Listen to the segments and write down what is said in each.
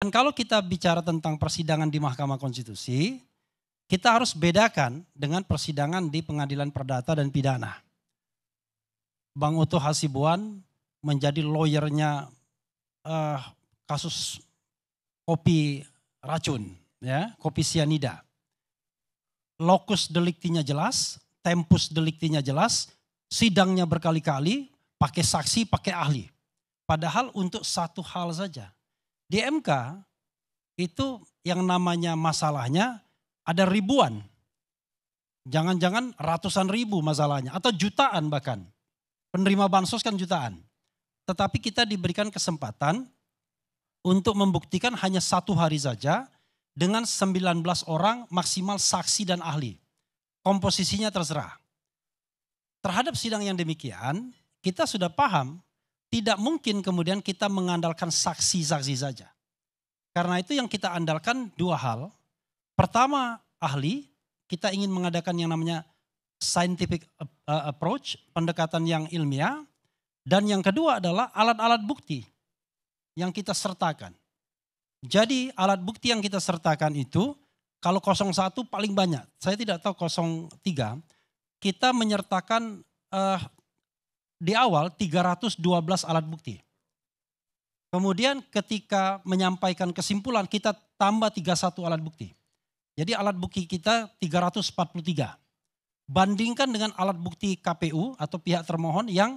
Dan kalau kita bicara tentang persidangan di Mahkamah Konstitusi, kita harus bedakan dengan persidangan di pengadilan perdata dan pidana. Bang Oto Hasibuan menjadi lawyernya kasus kopi racun, ya, kopi sianida. Locus delictinya jelas, tempus delictinya jelas, sidangnya berkali-kali, pakai saksi, pakai ahli. Padahal untuk satu hal saja. Di MK itu yang namanya masalahnya ada ribuan. Jangan-jangan ratusan ribu masalahnya atau jutaan bahkan. Penerima bansos kan jutaan. Tetapi kita diberikan kesempatan untuk membuktikan hanya 1 hari saja dengan 19 orang maksimal saksi dan ahli. Komposisinya terserah. Terhadap sidang yang demikian, kita sudah paham tidak mungkin kemudian kita mengandalkan saksi-saksi saja. Karena itu yang kita andalkan 2 hal. Pertama, ahli, kita ingin mengadakan yang namanya scientific approach, pendekatan yang ilmiah. Dan yang kedua adalah alat-alat bukti yang kita sertakan. Jadi alat bukti yang kita sertakan itu, kalau 01 paling banyak, saya tidak tahu 03, kita menyertakan di awal 312 alat bukti. Kemudian ketika menyampaikan kesimpulan kita tambah 31 alat bukti. Jadi alat bukti kita 343. Bandingkan dengan alat bukti KPU atau pihak termohon yang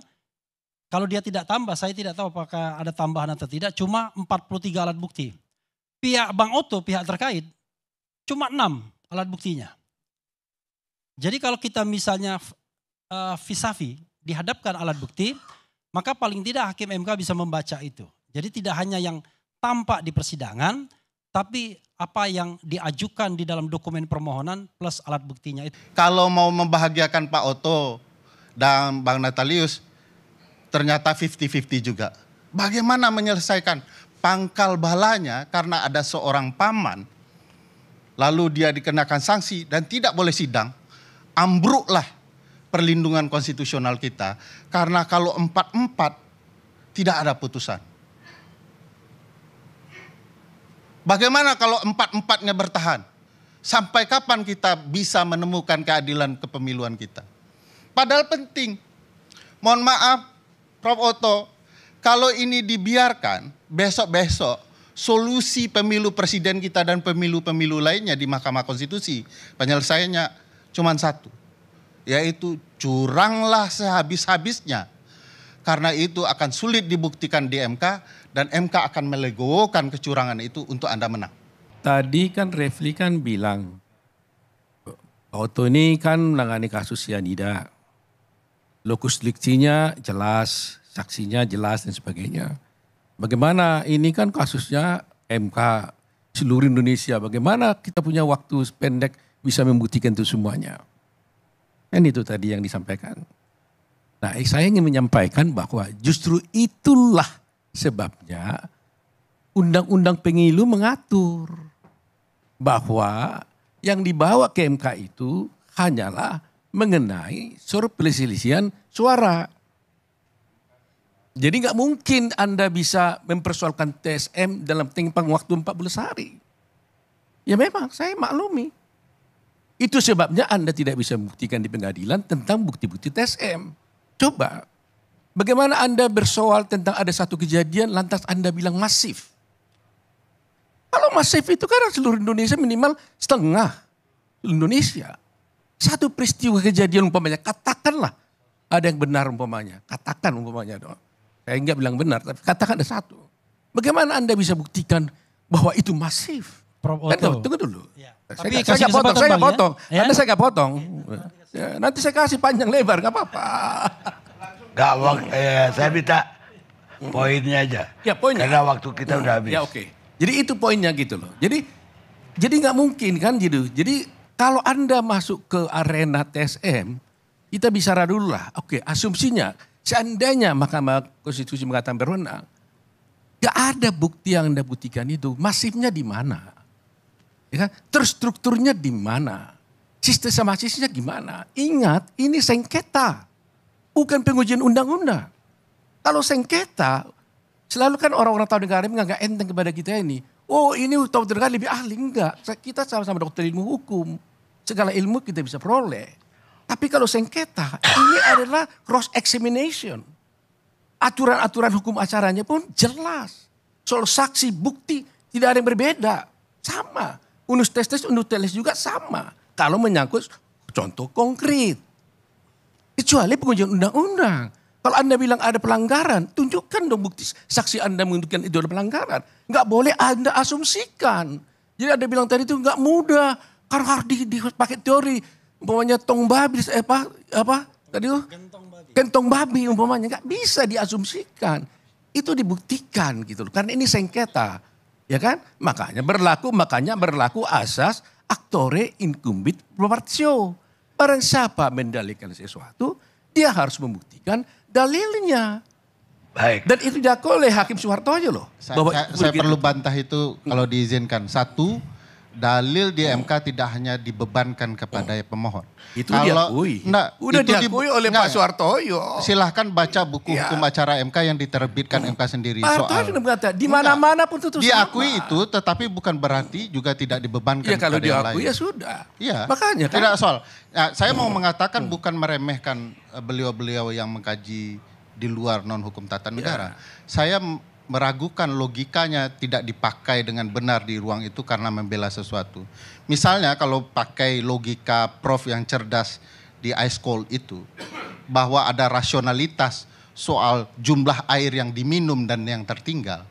kalau dia tidak tambah, saya tidak tahu apakah ada tambahan atau tidak, cuma 43 alat bukti. Pihak Bang Oto, pihak terkait, cuma 6 alat buktinya. Jadi kalau kita misalnya vis-a-vis dihadapkan alat bukti, maka paling tidak hakim MK bisa membaca itu. Jadi tidak hanya yang tampak di persidangan, tapi apa yang diajukan di dalam dokumen permohonan plus alat buktinya itu. Kalau mau membahagiakan Pak Oto dan Bang Natalius, ternyata 50-50 juga. Bagaimana menyelesaikan pangkal balanya karena ada seorang paman, lalu dia dikenakan sanksi dan tidak boleh sidang, ambruklah perlindungan konstitusional kita. Karena kalau 4-4 tidak ada putusan. Bagaimana kalau 4-4-nya bertahan? Sampai kapan kita bisa menemukan keadilan kepemiluan kita? Padahal penting. Mohon maaf, Prof. Oto, kalau ini dibiarkan, besok-besok solusi pemilu presiden kita dan pemilu-pemilu lainnya di Mahkamah Konstitusi, penyelesaiannya cuma satu, yaitu curanglah sehabis-habisnya. Karena itu akan sulit dibuktikan di MK dan MK akan melegokan kecurangan itu untuk Anda menang. Tadi kan Refli kan bilang, Pak Oto ini kan menangani kasus sianida. Lokus delictinya jelas, saksinya jelas dan sebagainya. Bagaimana ini kan kasusnya MK seluruh Indonesia. Bagaimana kita punya waktu pendek bisa membuktikan itu semuanya. Dan itu tadi yang disampaikan. Nah, saya ingin menyampaikan bahwa justru itulah sebabnya Undang-Undang Pemilu mengatur bahwa yang dibawa ke MK itu hanyalah mengenai soal perselisihan suara. Jadi nggak mungkin Anda bisa mempersoalkan TSM dalam tempo waktu 14 hari. Ya memang saya maklumi. Itu sebabnya Anda tidak bisa membuktikan di pengadilan tentang bukti-bukti TSM. Coba, bagaimana Anda bersoal tentang ada satu kejadian lantas Anda bilang masif. Kalau masif itu kan seluruh Indonesia minimal setengah Indonesia. Satu peristiwa kejadian umpamanya, katakanlah ada yang benar umpamanya. Katakan umpamanya dong. Saya enggak bilang benar, tapi katakan ada satu. Bagaimana Anda bisa buktikan bahwa itu masif? Prof. Oto. Tunggu dulu. Ya. Saya nggak potong. Ya? Anda saya nggak potong. Ya, nanti saya kasih panjang lebar, nggak apa-apa. Saya minta poinnya aja. Ya poinnya. Karena waktu kita udah habis. Ya oke. Jadi itu poinnya gitu loh. Jadi nggak mungkin kan gitu. Jadi kalau Anda masuk ke arena TSM, kita bicara dulu lah. Oke, asumsinya seandainya Mahkamah Konstitusi mengatakan berwenang, nggak ada bukti yang Anda buktikan itu. Masifnya di mana? Ya kan? Terstrukturnya di mana? Sistematisnya gimana? Ingat, ini sengketa. Bukan pengujian undang-undang. Kalau sengketa, selalu kan orang-orang tahu negara menganggap enteng kepada kita ini. oh ini dokter kan lebih ahli. Enggak, kita sama-sama dokter ilmu hukum. Segala ilmu kita bisa peroleh. Tapi kalau sengketa, ini adalah cross examination. Aturan-aturan hukum acaranya pun jelas. Soal saksi, bukti, tidak ada yang berbeda. Sama. Unus testes juga sama. Kalau menyangkut contoh konkret. Kecuali pengujian undang-undang. Kalau Anda bilang ada pelanggaran, tunjukkan dong bukti saksi Anda menunjukkan itu ada pelanggaran. Enggak boleh Anda asumsikan. Jadi Anda bilang tadi itu enggak mudah. Karena harus dipakai teori. Umpamanya tong babi, tadi itu? Gentong babi umpamanya. Enggak bisa diasumsikan. Itu dibuktikan gitu loh. Karena ini sengketa. Ya kan? Makanya berlaku asas actore incumbit probatio. Barang siapa mendalilkan sesuatu, dia harus membuktikan dalilnya. Baik. Dan itu diakui oleh Hakim Suhartoyo loh. Saya perlu bantah itu kalau diizinkan. Satu, dalil di MK tidak hanya dibebankan kepada pemohon. Itu diakui. Udah diakui oleh Pak Suhartoyo. Silahkan baca buku hukum acara MK yang diterbitkan MK sendiri. Pak Suhartoyo berkata, di mana-mana pun itu diakui sama. itu, tetapi bukan berarti juga tidak dibebankan ya, kalau kepada yang diakui lain. ya sudah. Iya. Makanya kan. Tidak soal. Nah, saya mau mengatakan bukan meremehkan beliau-beliau yang mengkaji di luar non hukum tata negara. Saya meragukan logikanya tidak dipakai dengan benar di ruang itu karena membela sesuatu. Misalnya kalau pakai logika Prof yang cerdas di ice cold itu, bahwa ada rasionalitas soal jumlah air yang diminum dan yang tertinggal.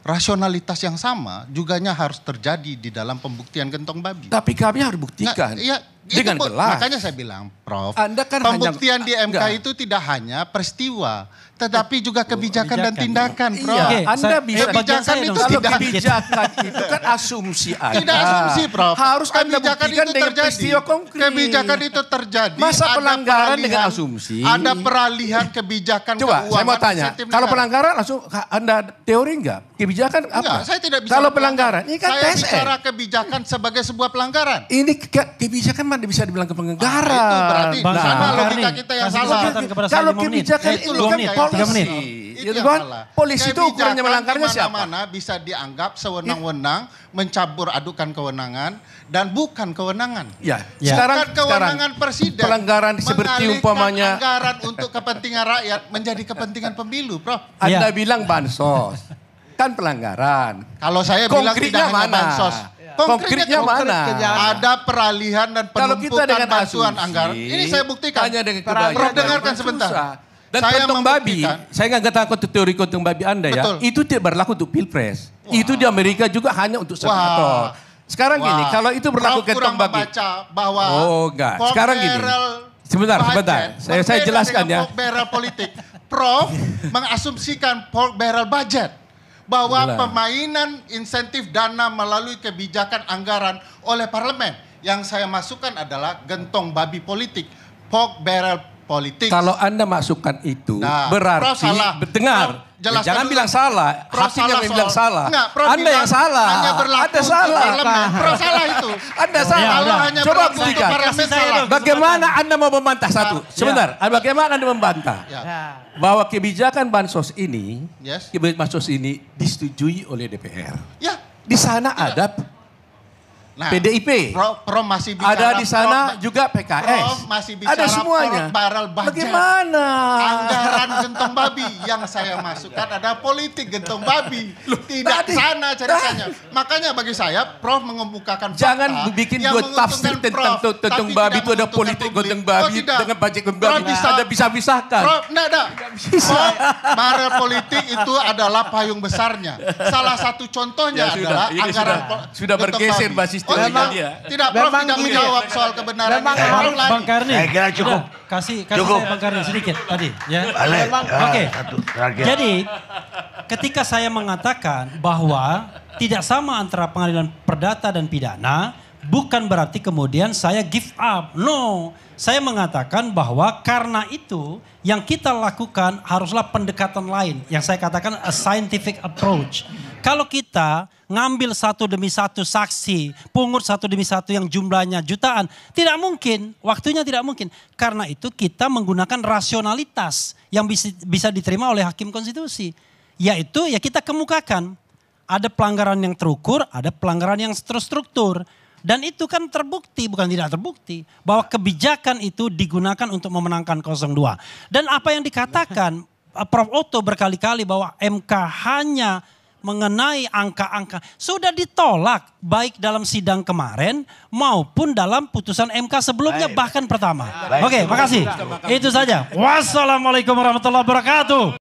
Rasionalitas yang sama juganya harus terjadi di dalam pembuktian gentong babi. Tapi kami harus buktikan. Iya, dengan jelas. Makanya saya bilang, Prof, Anda kan pembuktian di MK itu tidak hanya peristiwa, tetapi juga kebijakan dan tindakan, Prof. Iya, Anda bisa. Kebijakan itu kalau tidak. kebijakan itu kan asumsi Anda. Tidak asumsi, Prof. Harus Anda kebijakan buktikan itu dengan terjadi. peristiwa konkret. Kebijakan itu terjadi. Masa ada pelanggaran dengan asumsi? Ada peralihan kebijakan Coba, keuangan. saya mau tanya. Kalau pelanggaran langsung Anda teori enggak? Kebijakan apa? Enggak, saya tidak bisa. Kalau pelanggaran, ini kan saya TSN. bicara kebijakan sebagai sebuah pelanggaran. Ini kebijakan mana bisa dibilang pelanggaran? Itu berarti Bang, sana Bang logika Karni, kita yang kasih salah. kesempatan kepada saya Kalau 5 menit. kebijakan Itu ini loh, kan tiga polisi. menit. Itu Gitu yang kan? salah. Polisi itu ukurannya melanggarnya siapa? Mana bisa dianggap sewenang-wenang, mencabur adukan kewenangan dan bukan kewenangan. Ya, Ya. Bukan kewenangan presiden. pelanggaran seperti mengalihkan umpamanya anggaran untuk kepentingan rakyat menjadi kepentingan pemilu, Prof. Anda Ya. bilang bansos. Kan pelanggaran. Kalau saya bilang Konkretnya tidak hanya mana? bansos. Konkretnya mana? Ada peralihan dan Kalau kita penumpukan dengan bantuan asumsi, anggaran. Ini saya buktikan. Hanya dengan Prof, kebanyakan. dengarkan sebentar. Susah. Dan Saya kontong babi, membuktikan. saya nggak takut teori kontong babi Anda ya. Betul. Itu tidak berlaku untuk pilpres. Itu di Amerika juga hanya untuk senator. Sekarang gini, kalau itu berlaku Prof kurang kontong babi. membaca bahwa Oh enggak, pork sekarang gini. barrel Sebentar. budget Saya berbeda jelaskan dengan ya. pork barrel politik. Prof mengasumsikan pork barrel budget. Bahwa Jelas. pemainan insentif dana melalui kebijakan anggaran oleh parlemen. Yang saya masukkan adalah gentong babi politik. Pork barrel politik. Kalau Anda masukkan itu, Nah, berarti Prof salah. dengar. Prof, jelaskan Jangan dulu. bilang salah. Prof Hakim yang salah bilang soal- salah. Enggak, Prof Anda bilang yang salah. hanya berlaku Anda untuk salah. parlemen. Prof salah itu. Anda Ya, salah. udah. Hanya Coba berlaku untuk buktikan. parlemen Kasih saya salah. dong. Bagaimana Anda mau membantah satu? Sebentar. Bagaimana Anda membantah? Ya. Bahwa kebijakan bansos ini, Yes. kebijakan bansos ini disetujui oleh DPR. Ya. Di sana ada Nah, PDIP. Prof masih bicara. Ada di sana Prof, juga PKS. Prof masih bicara ada semuanya. pork barrel budget. Bagaimana? Anggaran gentong babi yang saya masukkan ada politik gentong babi. Tidak tadi- sana ceritanya. Makanya bagi saya Prof mengemukakan Jangan fakta bikin yang dua menguntungkan tafsir tentang Prof, gentong tapi babi tidak itu ada menguntungkan politik publik. gentong babi Oh, tidak. dengan budget gentong Prof babi. bisa- Ada pisah-pisahkan. Prof, nada. Prof, barel politik itu adalah payung besarnya. Salah satu contohnya Ya, sudah. adalah Ini anggaran sudah gentong bergeser babi. basis Oh, teorinya tidak. dia. Tidak, Prof Memang tidak gini. menjawab soal kebenaran. Memang Prof lari. Bang Karni. Saya kira cukup. Udah, kasih Cukup. saya Bang Karni sedikit tadi ya. Balik. Oke. Satu terakhir. Jadi ketika saya mengatakan bahwa tidak sama antara pengadilan perdata dan pidana, bukan berarti kemudian saya give up. No, saya mengatakan bahwa karena itu yang kita lakukan haruslah pendekatan lain. Yang saya katakan a scientific approach. Kalau kita ngambil satu demi satu saksi, pungut satu demi satu yang jumlahnya jutaan, tidak mungkin, waktunya tidak mungkin. Karena itu kita menggunakan rasionalitas yang bisa diterima oleh hakim konstitusi. Yaitu ya kita kemukakan. Ada pelanggaran yang terukur, ada pelanggaran yang terstruktur. Dan itu kan terbukti, bukan tidak terbukti. Bahwa kebijakan itu digunakan untuk memenangkan 02. Dan apa yang dikatakan Prof. Otto berkali-kali bahwa MK hanya mengenai angka-angka. Sudah ditolak baik dalam sidang kemarin maupun dalam putusan MK sebelumnya bahkan pertama. Oke, makasih. Itu saja. Wassalamualaikum warahmatullahi wabarakatuh.